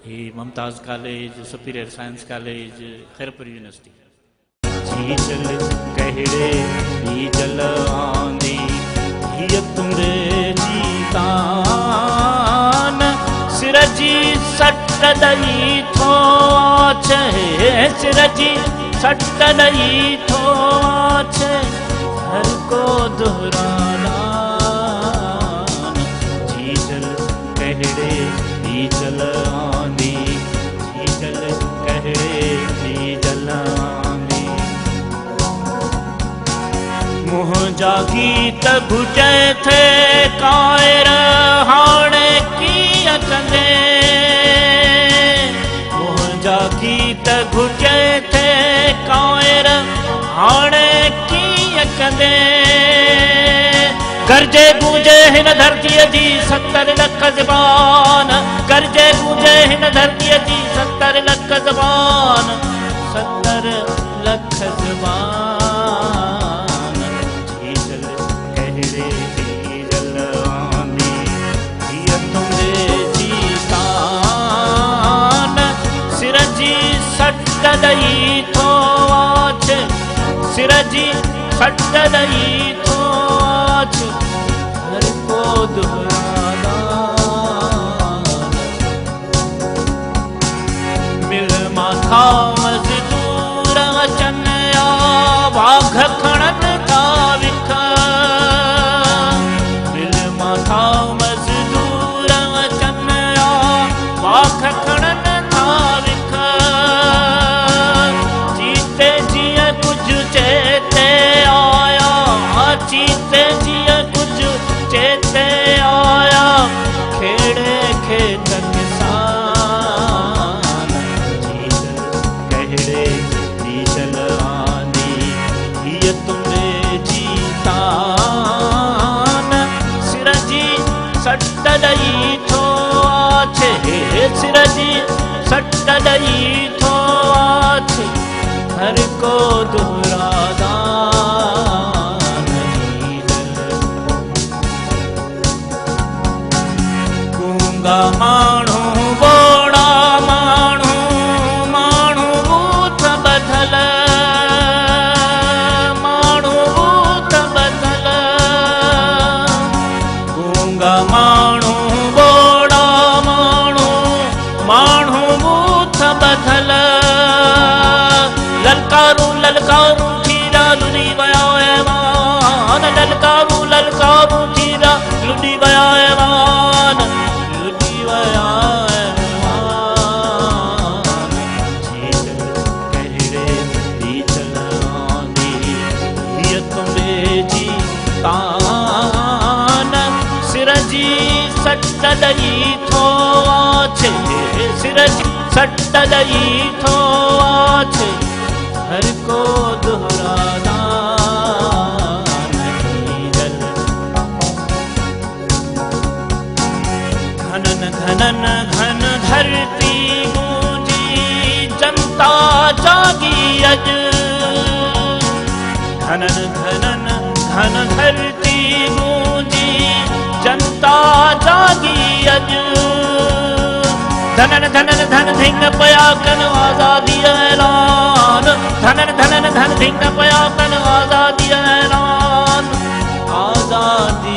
ये Mumtaz college, superior science college, Khairpur university. चीचल कहड़े चीचल आंदी हिय तुंदे जीतान सिरजी सट दई थो छे सिरजी सट दई थो छे हर को दोहराना चीचल कहड़े चीचल आंदी चीचल कहड़े चीचल आंदी मुँह जागीत घुटे थे कायर हाणे की अकंदे मुँह जागीत घुटे थे कायर हाणे की अकंदे गरजे गूंजे हिन धरतीअ जी 70 लख ज़बान गरजे गूंजे हिन धरतीअ जी 70 लख ज़बान 70 लख ज़बान चीचल कहड़े चीचल आंदी हिय तुंदे जीतान सिर जी सट दई थो छे सिर जी सट दई थो छे हर को दोहराना मिल माथा मजदूर अचन या वाघ खणन था विख मिल माथा मजदूर अचन या वाघ खणन था विख जीते जिया कुछ चेते आया जीते जिया कुछ चेते आया खेड़े खेत किसान चीचल कहड़े चीचल आंदी हिय तुंदे जीतान सिर जी सट दई थो छे सिर जी सट दई थो छे हर को दोहरादा माण्हू बोड़ा माण्हू माण्हू बूथ बदल माण्हू बूथ बदल गूंगा माण्हू बोड़ा माण्हू माण्हू बूथ बदल ललकारू ललकारू थीरा लुड़ी वया मान ललकारू ललकारू थीरा लुड़ी वया मान सिर जी सट दई थो छे सिर जी सट दई थो छे हर को दोहराना घनन घनन घन धरती गूंजी जनता जागी अज घनन घनन घन धरती गूंजी जनता जागी अज धनन धनन धन धिंग पया कन आजादी ऐलान धनन धनन धन धिंग पया कन आजादी ऐलान आजादी